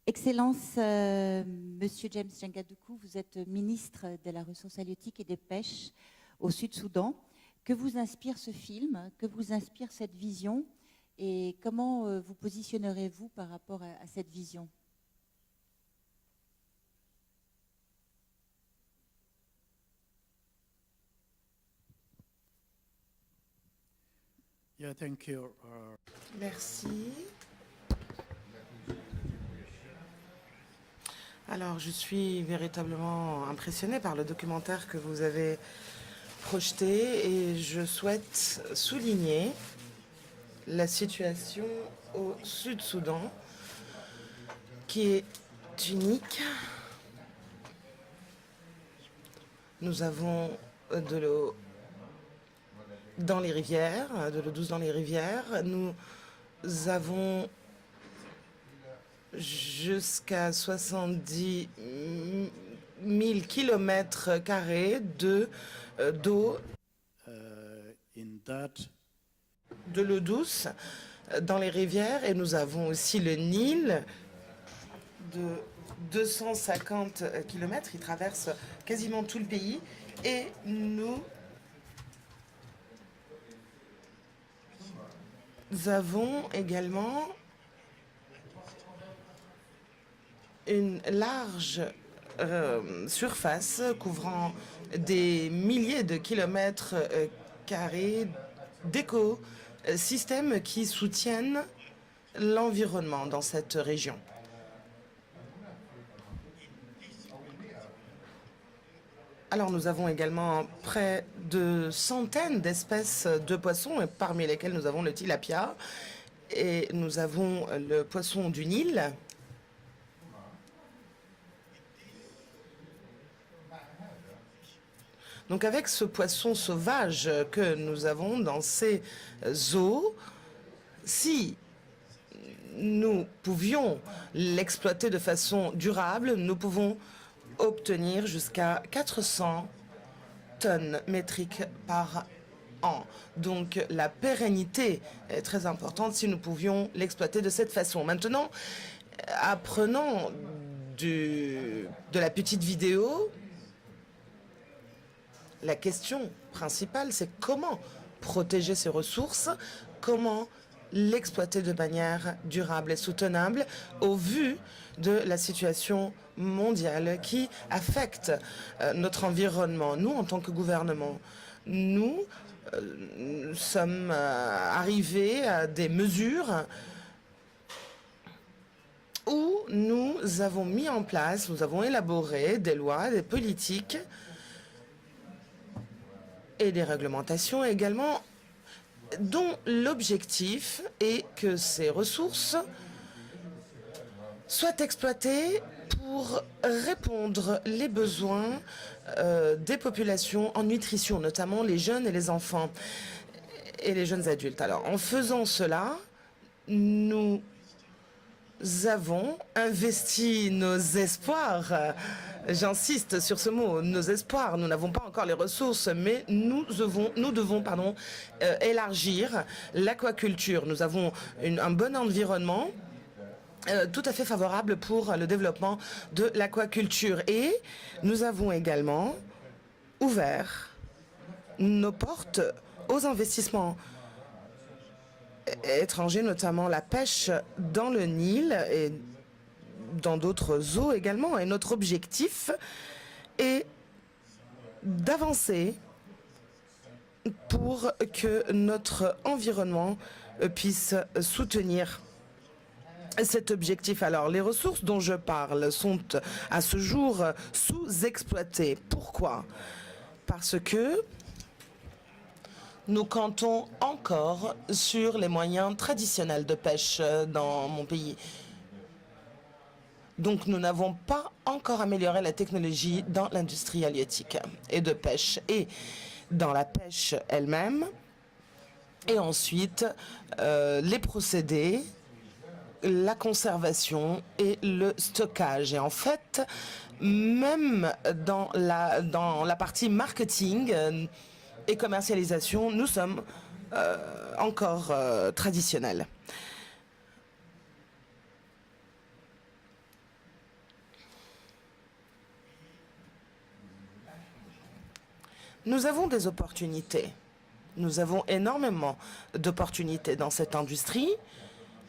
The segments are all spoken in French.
Excellence, Monsieur James Jangadoukou, vous êtes ministre de la Ressource halieutique et des Pêches au Sud-Soudan. Que vous inspire ce film? Que vous inspire cette vision? Et comment vous positionnerez-vous par rapport à cette vision? Yeah, thank you. Merci. Alors, je suis véritablement impressionnée par le documentaire que vous avez projeté et je souhaite souligner la situation au Sud-Soudan qui est unique. Nous avons de l'eau dans les rivières, de l'eau douce dans les rivières. Nous avons jusqu'à 70 000 kilomètres carrés d'eau, de l'eau douce dans les rivières. Et nous avons aussi le Nil de 250 kilomètres. Il traverse quasiment tout le pays. Et nous avons également une large surface couvrant des milliers de kilomètres carrés d'écosystèmes qui soutiennent l'environnement dans cette région. Alors nous avons également près de centaines d'espèces de poissons, parmi lesquelles nous avons le tilapia et nous avons le poisson du Nil. Donc avec ce poisson sauvage que nous avons dans ces eaux, si nous pouvions l'exploiter de façon durable, nous pouvons obtenir jusqu'à 400 tonnes métriques par an. Donc la pérennité est très importante si nous pouvions l'exploiter de cette façon. Maintenant, apprenant de la petite vidéo, la question principale, c'est comment protéger ces ressources, comment l'exploiter de manière durable et soutenable au vu de la situation mondiale qui affecte notre environnement. Nous, en tant que gouvernement, nous sommes arrivés à des mesures où nous avons mis en place, nous avons élaboré des lois, des politiques et des réglementations également, dont l'objectif est que ces ressources soient exploitées pour répondre les besoins des populations en nutrition, notamment les jeunes et les enfants et les jeunes adultes. Alors, en faisant cela, nous avons investi nos espoirs. J'insiste sur ce mot, nos espoirs. Nous n'avons pas encore les ressources, mais nous devons élargir l'aquaculture. Nous avons un bon environnement tout à fait favorable pour le développement de l'aquaculture. Et nous avons également ouvert nos portes aux investissements étrangers, notamment la pêche dans le Nil et dans d'autres eaux également. Et notre objectif est d'avancer pour que notre environnement puisse soutenir cet objectif. Alors, les ressources dont je parle sont à ce jour sous-exploitées. Pourquoi? Parce que nous comptons encore sur les moyens traditionnels de pêche dans mon pays. Donc nous n'avons pas encore amélioré la technologie dans l'industrie halieutique et de pêche et dans la pêche elle-même. Et ensuite, les procédés, la conservation et le stockage. Et en fait, même dans la partie marketing et commercialisation, nous sommes encore traditionnels. Nous avons des opportunités. Nous avons énormément d'opportunités dans cette industrie.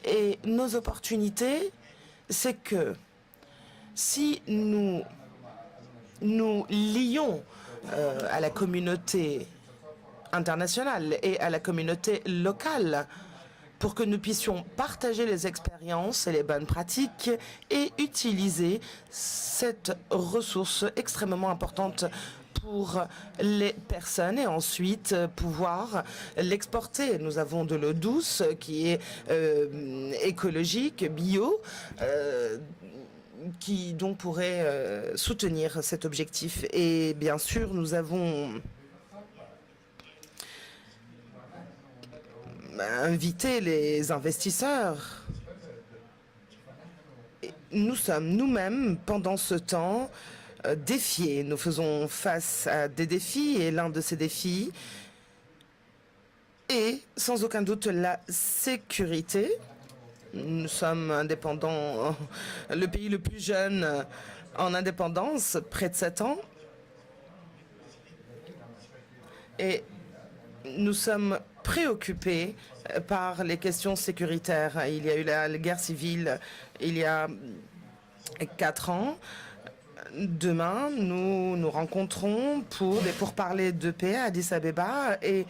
Et nos opportunités, c'est que si nous nous lions à la communauté internationale et à la communauté locale pour que nous puissions partager les expériences et les bonnes pratiques et utiliser cette ressource extrêmement importante pour les personnes et ensuite pouvoir l'exporter. Nous avons de l'eau douce qui est écologique, bio, qui donc pourrait soutenir cet objectif. Et bien sûr, nous avons invité les investisseurs. Et nous sommes nous-mêmes, pendant ce temps, défiés. Nous faisons face à des défis et l'un de ces défis est sans aucun doute la sécurité. Nous sommes indépendants, le pays le plus jeune en indépendance, près de 7 ans. Et nous sommes préoccupés par les questions sécuritaires. Il y a eu la guerre civile il y a 4 ans. Demain, nous nous rencontrons pour parler de paix à Addis Abeba et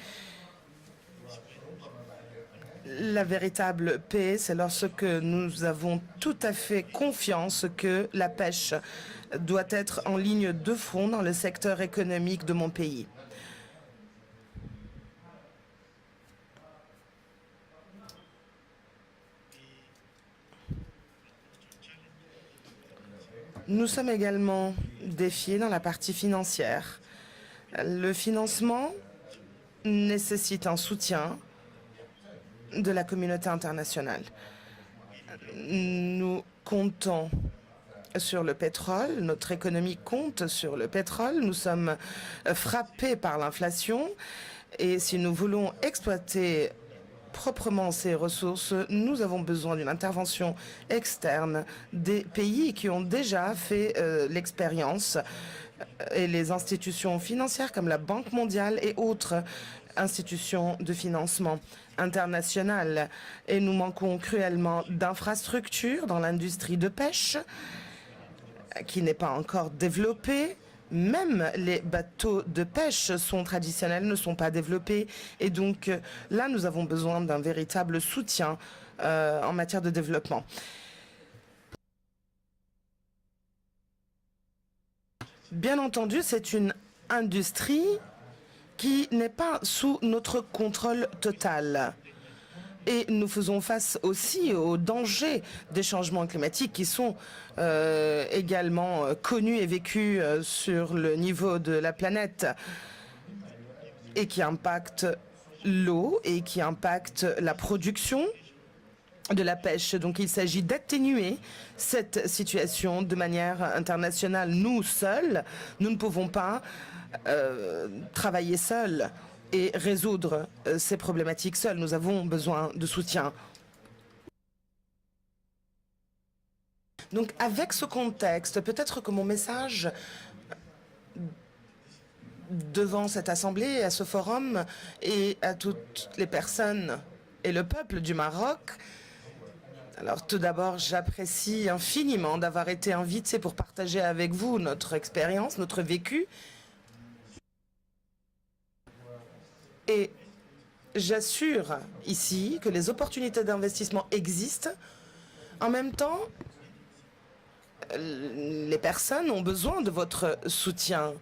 la véritable paix, c'est lorsque nous avons tout à fait confiance que la pêche doit être en ligne de front dans le secteur économique de mon pays. Nous sommes également défiés dans la partie financière. Le financement nécessite un soutien de la communauté internationale. Nous comptons sur le pétrole, notre économie compte sur le pétrole, nous sommes frappés par l'inflation et si nous voulons exploiter proprement ces ressources, nous avons besoin d'une intervention externe des pays qui ont déjà fait l'expérience et les institutions financières comme la Banque mondiale et autres institutions de financement internationales. Et nous manquons cruellement d'infrastructures dans l'industrie de pêche qui n'est pas encore développée. Même les bateaux de pêche sont traditionnels, ne sont pas développés. Et donc là, nous avons besoin d'un véritable soutien en matière de développement. Bien entendu, c'est une industrie qui n'est pas sous notre contrôle total. Et nous faisons face aussi aux dangers des changements climatiques qui sont également connus et vécus sur le niveau de la planète et qui impactent l'eau et qui impactent la production de la pêche. Donc il s'agit d'atténuer cette situation de manière internationale. Nous seuls, nous ne pouvons pas travailler seuls et résoudre ces problématiques seuls. Nous avons besoin de soutien. Donc avec ce contexte, peut-être que mon message devant cette assemblée, à ce forum et à toutes les personnes et le peuple du Maroc. Alors tout d'abord, j'apprécie infiniment d'avoir été invité pour partager avec vous notre expérience, notre vécu. Et j'assure ici que les opportunités d'investissement existent. En même temps, les personnes ont besoin de votre soutien.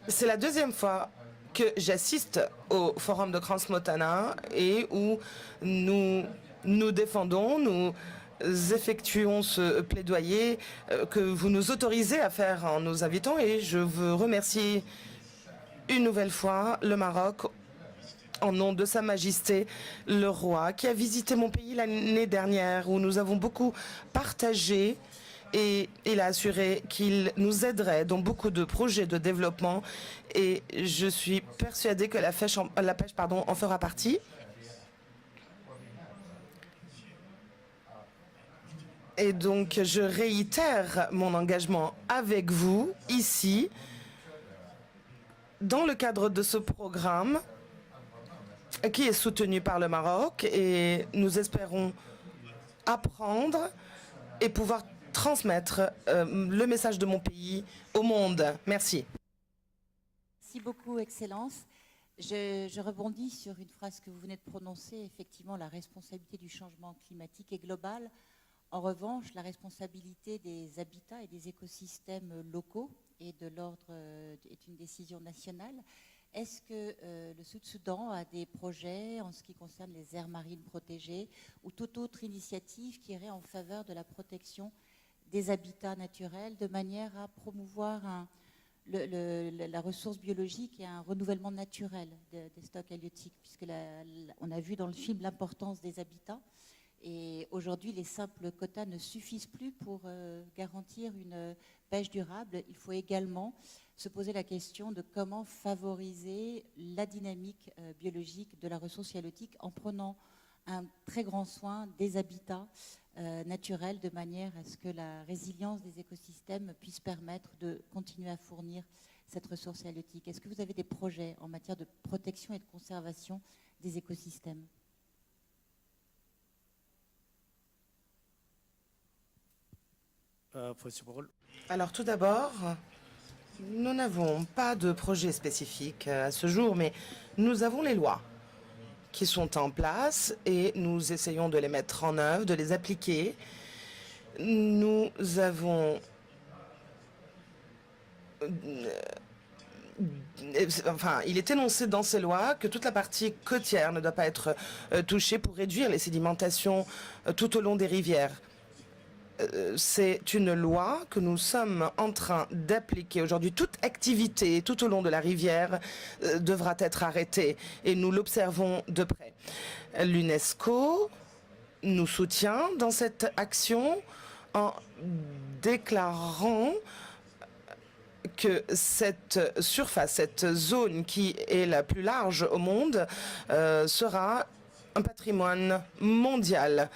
C'est la deuxième fois que j'assiste au forum de Crans-Montana et où nous défendons, nous effectuons ce plaidoyer que vous nous autorisez à faire en nous invitant et je veux remercier une nouvelle fois le Maroc en nom de Sa Majesté le Roi qui a visité mon pays l'année dernière où nous avons beaucoup partagé et il a assuré qu'il nous aiderait dans beaucoup de projets de développement et je suis persuadée que la pêche en fera partie. Et donc je réitère mon engagement avec vous ici dans le cadre de ce programme qui est soutenu par le Maroc, et nous espérons apprendre et pouvoir transmettre le message de mon pays au monde. Merci. Merci beaucoup, Excellence. Je rebondis sur une phrase que vous venez de prononcer. Effectivement, la responsabilité du changement climatique est globale. En revanche, la responsabilité des habitats et des écosystèmes locaux et de l'ordre est une décision nationale. Est-ce que le Sud-Soudan a des projets en ce qui concerne les aires marines protégées ou toute autre initiative qui irait en faveur de la protection des habitats naturels de manière à promouvoir la ressource biologique et un renouvellement naturel des stocks halieutiques, puisque on a vu dans le film l'importance des habitats. Et aujourd'hui, les simples quotas ne suffisent plus pour garantir une pêche durable. Il faut également se poser la question de comment favoriser la dynamique biologique de la ressource halieutique en prenant un très grand soin des habitats naturels de manière à ce que la résilience des écosystèmes puisse permettre de continuer à fournir cette ressource halieutique. Est-ce que vous avez des projets en matière de protection et de conservation des écosystèmes ? Alors tout d'abord, nous n'avons pas de projet spécifique à ce jour, mais nous avons les lois qui sont en place et nous essayons de les mettre en œuvre, de les appliquer. Nous avons il est énoncé dans ces lois que toute la partie côtière ne doit pas être touchée pour réduire les sédimentations tout au long des rivières. C'est une loi que nous sommes en train d'appliquer aujourd'hui. Toute activité tout au long de la rivière devra être arrêtée et nous l'observons de près. L'UNESCO nous soutient dans cette action en déclarant que cette surface, cette zone qui est la plus large au monde, sera un patrimoine mondial.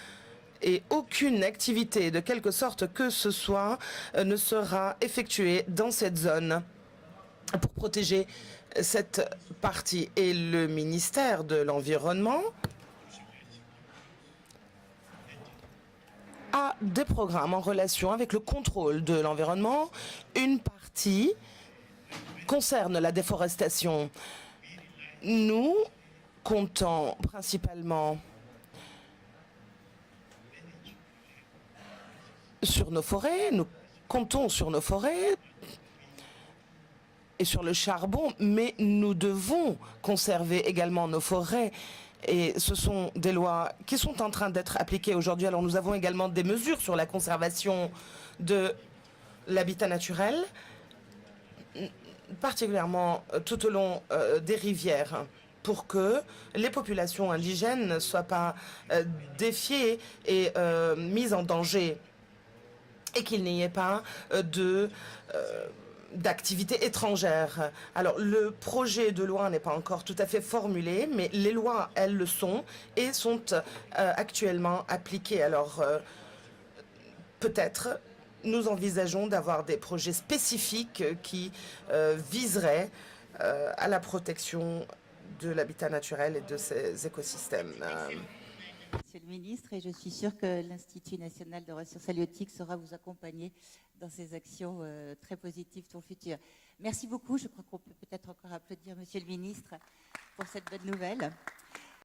Et aucune activité de quelque sorte que ce soit ne sera effectuée dans cette zone pour protéger cette partie. Et le ministère de l'Environnement a des programmes en relation avec le contrôle de l'environnement. Une partie concerne la déforestation. Nous comptons principalement sur nos forêts, nous comptons sur nos forêts et sur le charbon, mais nous devons conserver également nos forêts. Et ce sont des lois qui sont en train d'être appliquées aujourd'hui. Alors nous avons également des mesures sur la conservation de l'habitat naturel, particulièrement tout au long des rivières, pour que les populations indigènes ne soient pas défiées et mises en danger, et qu'il n'y ait pas d'activités étrangères. Alors, le projet de loi n'est pas encore tout à fait formulé, mais les lois, elles le sont et sont actuellement appliquées. Alors, peut-être nous envisageons d'avoir des projets spécifiques qui viseraient à la protection de l'habitat naturel et de ces écosystèmes. Monsieur le ministre, et je suis sûre que l'Institut national de ressources halieutiques saura vous accompagner dans ces actions très positives pour le futur. Merci beaucoup. Je crois qu'on peut peut-être encore applaudir Monsieur le ministre pour cette bonne nouvelle.